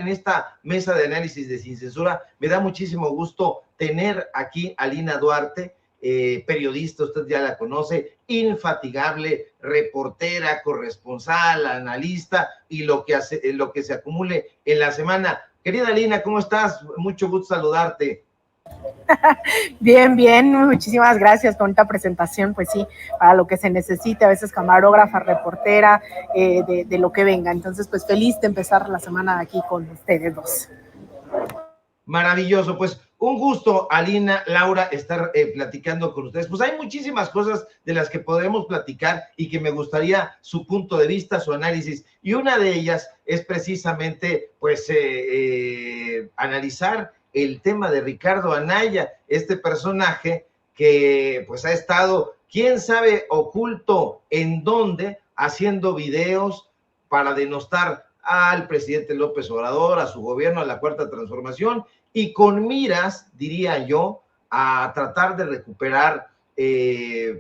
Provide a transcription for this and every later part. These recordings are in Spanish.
en esta mesa de análisis de Sin Censura. Me da muchísimo gusto tener aquí a Lina Duarte, periodista, usted ya la conoce, infatigable, reportera, corresponsal, analista y lo que se acumule en la semana. Querida Lina, ¿cómo estás? Mucho gusto saludarte. Bien, bien, muchísimas gracias con esta presentación, pues sí, para lo que se necesite, a veces camarógrafa, reportera, de lo que venga. Entonces, pues feliz de empezar la semana aquí con ustedes dos. Maravilloso, pues un gusto, Alina, Laura, estar platicando con ustedes. Pues hay muchísimas cosas de las que podremos platicar y que me gustaría su punto de vista, su análisis. Y una de ellas es precisamente, pues, analizar el tema de Ricardo Anaya, este personaje que pues ha estado, quién sabe, oculto en dónde, haciendo videos para denostar al presidente López Obrador, a su gobierno, a la Cuarta Transformación, y con miras, diría yo, a tratar de recuperar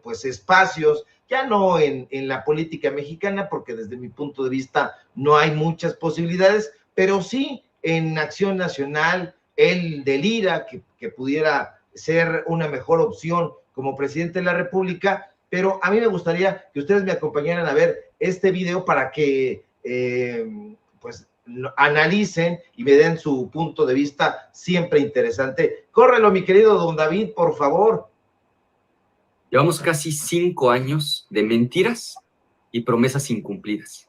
pues espacios, ya no en la política mexicana, porque desde mi punto de vista no hay muchas posibilidades, pero sí en Acción Nacional. Él delira que pudiera ser una mejor opción como presidente de la República, pero a mí me gustaría que ustedes me acompañaran a ver este video para que pues analicen y me den su punto de vista siempre interesante. Córrelo, mi querido don David, por favor. Llevamos casi 5 años de mentiras y promesas incumplidas.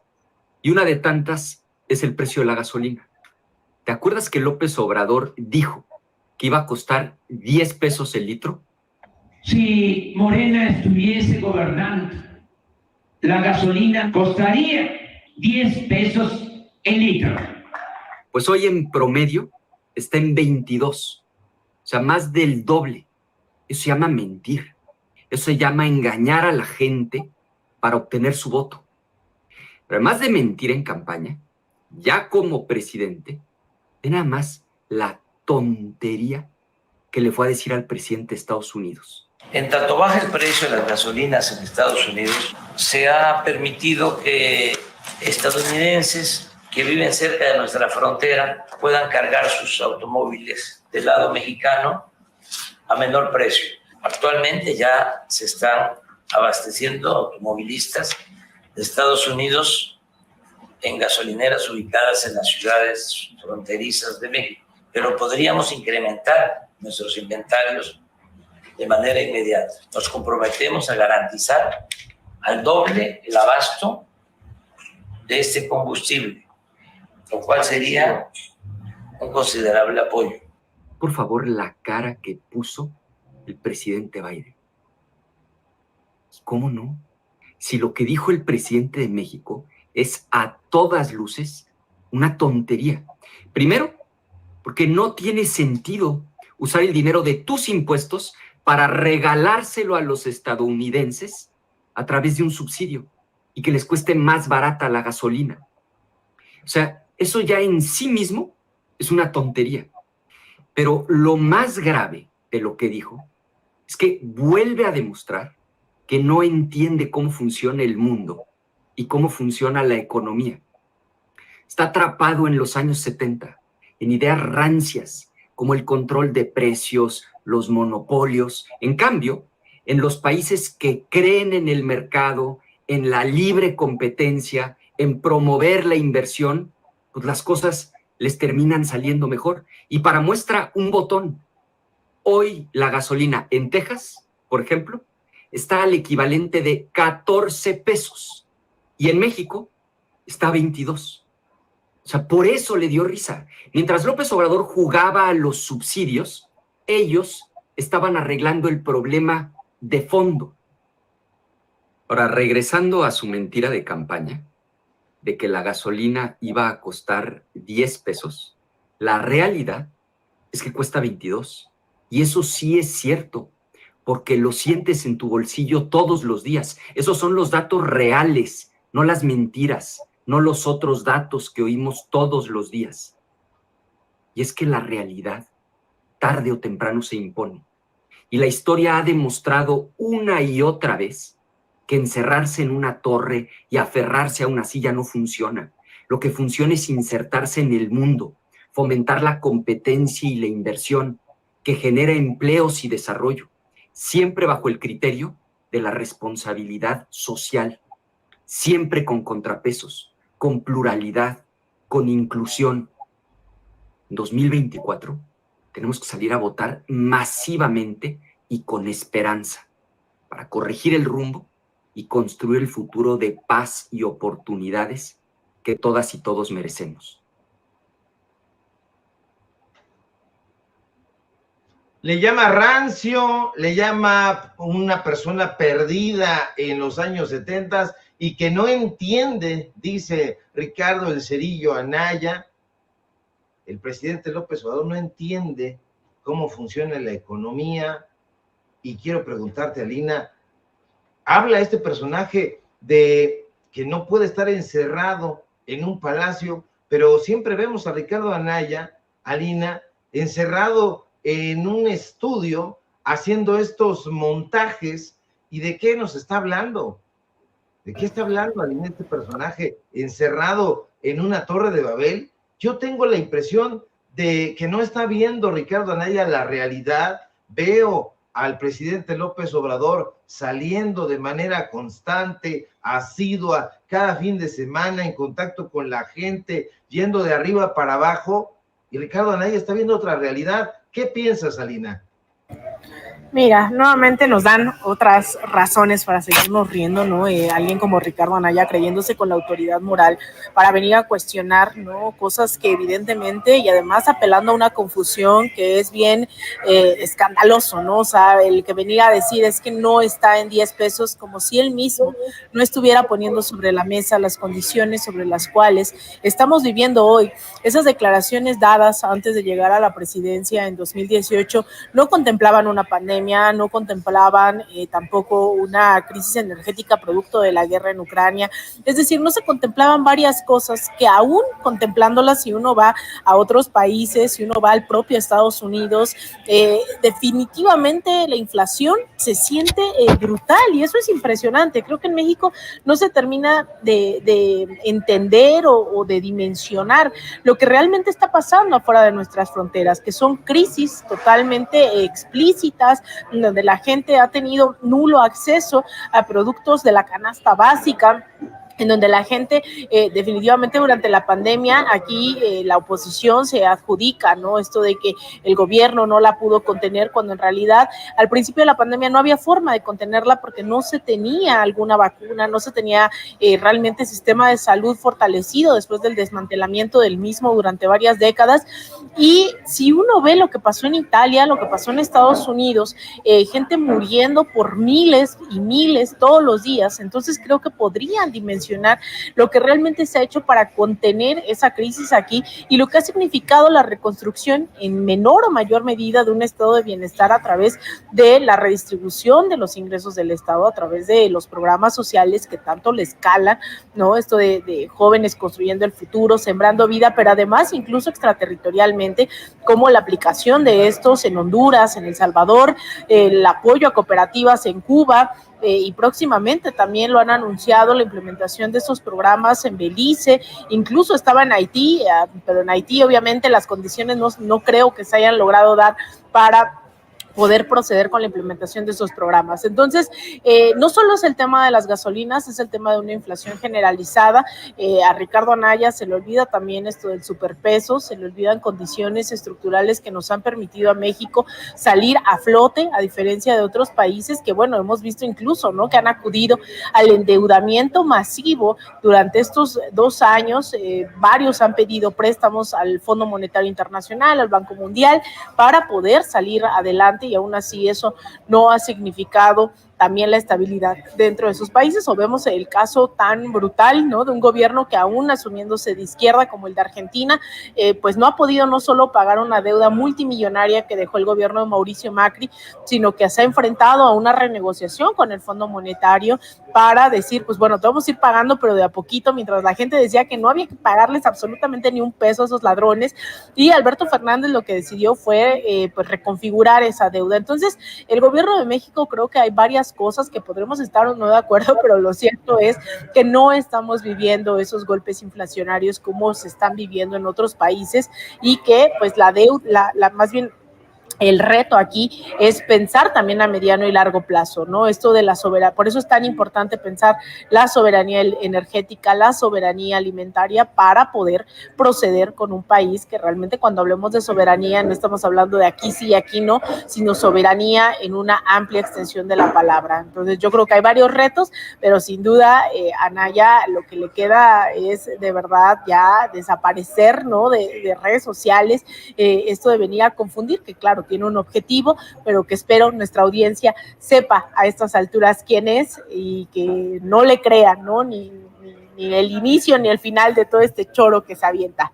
Y una de tantas es el precio de la gasolina. ¿Te acuerdas que López Obrador dijo que iba a costar 10 pesos el litro? Si Morena estuviese gobernando, la gasolina costaría 10 pesos el litro. Pues hoy en promedio está en 22, o sea, más del doble. Eso se llama mentir. Eso se llama engañar a la gente para obtener su voto. Pero además de mentir en campaña, ya como presidente, de nada más la tontería que le fue a decir al presidente de Estados Unidos. En tanto baja el precio de las gasolinas en Estados Unidos, se ha permitido que estadounidenses que viven cerca de nuestra frontera puedan cargar sus automóviles del lado mexicano a menor precio. Actualmente ya se están abasteciendo automovilistas de Estados Unidos en gasolineras ubicadas en las ciudades fronterizas de México, pero podríamos incrementar nuestros inventarios de manera inmediata. Nos comprometemos a garantizar al doble el abasto de este combustible, lo cual sería un considerable apoyo. Por favor, la cara que puso el presidente Biden. ¿Cómo no? Si lo que dijo el presidente de México es a todas luces una tontería. Primero, porque no tiene sentido usar el dinero de tus impuestos para regalárselo a los estadounidenses a través de un subsidio y que les cueste más barata la gasolina. O sea, eso ya en sí mismo es una tontería. Pero lo más grave de lo que dijo es que vuelve a demostrar que no entiende cómo funciona el mundo y cómo funciona la economía. Está atrapado en los años 70, en ideas rancias, como el control de precios, los monopolios. En cambio, en los países que creen en el mercado, en la libre competencia, en promover la inversión, pues las cosas les terminan saliendo mejor. Y para muestra, un botón. Hoy la gasolina en Texas, por ejemplo, está al equivalente de 14 pesos. Y en México está a 22. O sea, por eso le dio risa. Mientras López Obrador jugaba a los subsidios, ellos estaban arreglando el problema de fondo. Ahora, regresando a su mentira de campaña, de que la gasolina iba a costar 10 pesos, la realidad es que cuesta 22. Y eso sí es cierto, porque lo sientes en tu bolsillo todos los días. Esos son los datos reales, no las mentiras, no los otros datos que oímos todos los días. Y es que la realidad, tarde o temprano, se impone. Y la historia ha demostrado una y otra vez que encerrarse en una torre y aferrarse a una silla no funciona. Lo que funciona es insertarse en el mundo, fomentar la competencia y la inversión que genera empleos y desarrollo, siempre bajo el criterio de la responsabilidad social, siempre con contrapesos, con pluralidad, con inclusión. En 2024 tenemos que salir a votar masivamente y con esperanza para corregir el rumbo y construir el futuro de paz y oportunidades que todas y todos merecemos. Le llama rancio, le llama una persona perdida en los años 70 y que no entiende, dice Ricardo El Cerillo Anaya, el presidente López Obrador no entiende cómo funciona la economía. Y quiero preguntarte, Alina, habla este personaje de que no puede estar encerrado en un palacio, pero siempre vemos a Ricardo Anaya, Alina, encerrado en un estudio haciendo estos montajes. ¿Y de qué nos está hablando? ¿De qué está hablando, Alina, este personaje encerrado en una torre de Babel? Yo tengo la impresión de que no está viendo Ricardo Anaya la realidad. Veo al presidente López Obrador saliendo de manera constante, asidua, cada fin de semana en contacto con la gente, yendo de arriba para abajo, y Ricardo Anaya está viendo otra realidad. ¿Qué piensas, Alina? Mira, nuevamente nos dan otras razones para seguirnos riendo, ¿no? Alguien como Ricardo Anaya creyéndose con la autoridad moral para venir a cuestionar, ¿no? Cosas que evidentemente, y además apelando a una confusión que es bien escandaloso, ¿no? O sea, el que venía a decir es que no está en 10 pesos, como si él mismo no estuviera poniendo sobre la mesa las condiciones sobre las cuales estamos viviendo hoy. Esas declaraciones dadas antes de llegar a la presidencia en 2018 no contemplaban una pandemia, no contemplaban tampoco una crisis energética producto de la guerra en Ucrania, es decir, no se contemplaban varias cosas que aún contemplándolas, si uno va a otros países, si uno va al propio Estados Unidos, definitivamente la inflación se siente brutal y eso es impresionante. Creo que en México no se termina de entender o de dimensionar lo que realmente está pasando afuera de nuestras fronteras, que son crisis totalmente explícitas, donde la gente ha tenido nulo acceso a productos de la canasta básica, en donde la gente definitivamente durante la pandemia aquí la oposición se adjudica, ¿no? Esto de que el gobierno no la pudo contener, cuando en realidad al principio de la pandemia no había forma de contenerla porque no se tenía alguna vacuna, no se tenía realmente sistema de salud fortalecido después del desmantelamiento del mismo durante varias décadas. Y si uno ve lo que pasó en Italia, lo que pasó en Estados Unidos, gente muriendo por miles y miles todos los días, entonces creo que podrían dimensionar lo que realmente se ha hecho para contener esa crisis aquí y lo que ha significado la reconstrucción en menor o mayor medida de un estado de bienestar a través de la redistribución de los ingresos del Estado, a través de los programas sociales que tanto les calan, ¿no? Esto de jóvenes construyendo el futuro, sembrando vida, pero además incluso extraterritorialmente, como la aplicación de estos en Honduras, en El Salvador, el apoyo a cooperativas en Cuba, y próximamente también lo han anunciado la implementación de esos programas en Belice, incluso estaba en Haití, pero en Haití obviamente las condiciones no creo que se hayan logrado dar para poder proceder con la implementación de esos programas. Entonces, no solo es el tema de las gasolinas, es el tema de una inflación generalizada. A Ricardo Anaya se le olvida también esto del superpeso, se le olvidan condiciones estructurales que nos han permitido a México salir a flote, a diferencia de otros países que, bueno, hemos visto incluso, ¿no?, que han acudido al endeudamiento masivo durante estos 2 años. Varios han pedido préstamos al Fondo Monetario Internacional, al Banco Mundial, para poder salir adelante, y aún así eso no ha significado también la estabilidad dentro de sus países. O vemos el caso tan brutal, ¿no?, de un gobierno que aún asumiéndose de izquierda como el de Argentina, pues no ha podido no solo pagar una deuda multimillonaria que dejó el gobierno de Mauricio Macri, sino que se ha enfrentado a una renegociación con el Fondo Monetario para decir, pues bueno, te vamos a ir pagando, pero de a poquito, mientras la gente decía que no había que pagarles absolutamente ni un peso a esos ladrones, y Alberto Fernández lo que decidió fue pues reconfigurar esa deuda. Entonces, el gobierno de México, creo que hay varias cosas que podremos estar o no de acuerdo, pero lo cierto es que no estamos viviendo esos golpes inflacionarios como se están viviendo en otros países, y que pues la deuda, más bien el reto aquí es pensar también a mediano y largo plazo, ¿no? Esto de la soberanía, por eso es tan importante pensar la soberanía energética, la soberanía alimentaria, para poder proceder con un país que realmente, cuando hablemos de soberanía, no estamos hablando de aquí sí y aquí no, sino soberanía en una amplia extensión de la palabra. Entonces yo creo que hay varios retos, pero sin duda Anaya lo que le queda es de verdad ya desaparecer, ¿no? De redes sociales, esto de venir a confundir, que claro, tiene un objetivo, pero que espero nuestra audiencia sepa a estas alturas quién es y que no le crea, ¿no? Ni el inicio ni el final de todo este choro que se avienta.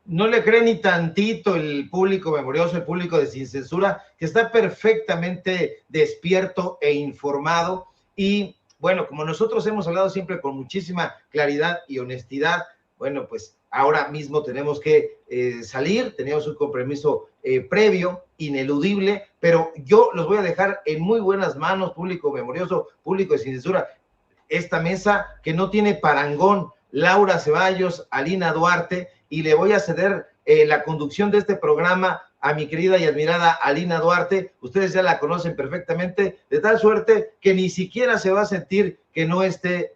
No le cree ni tantito el público memorioso, el público de Sin Censura, que está perfectamente despierto e informado. Y bueno, como nosotros hemos hablado siempre con muchísima claridad y honestidad, bueno, pues ahora mismo tenemos que salir, tenemos un compromiso previo, ineludible, pero yo los voy a dejar en muy buenas manos, público memorioso, público de Sin Censura, esta mesa que no tiene parangón, Laura Ceballos, Alina Duarte, y le voy a ceder la conducción de este programa a mi querida y admirada Alina Duarte. Ustedes ya la conocen perfectamente, de tal suerte que ni siquiera se va a sentir que no esté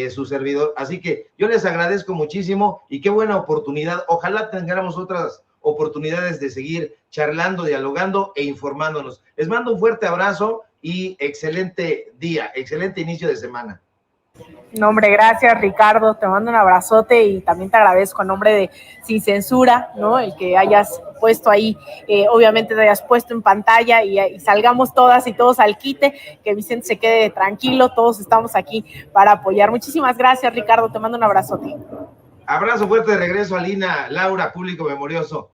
su servidor. Así que yo les agradezco muchísimo y qué buena oportunidad. Ojalá tengamos otras oportunidades de seguir charlando, dialogando e informándonos. Les mando un fuerte abrazo y excelente día, excelente inicio de semana. No, hombre, gracias, Ricardo, te mando un abrazote y también te agradezco en nombre de Sin Censura, ¿no? El que hayas puesto ahí, obviamente te hayas puesto en pantalla y salgamos todas y todos al quite, que Vicente se quede tranquilo, todos estamos aquí para apoyar. Muchísimas gracias, Ricardo, te mando un abrazote. Abrazo fuerte de regreso, Alina, Laura, público memorioso.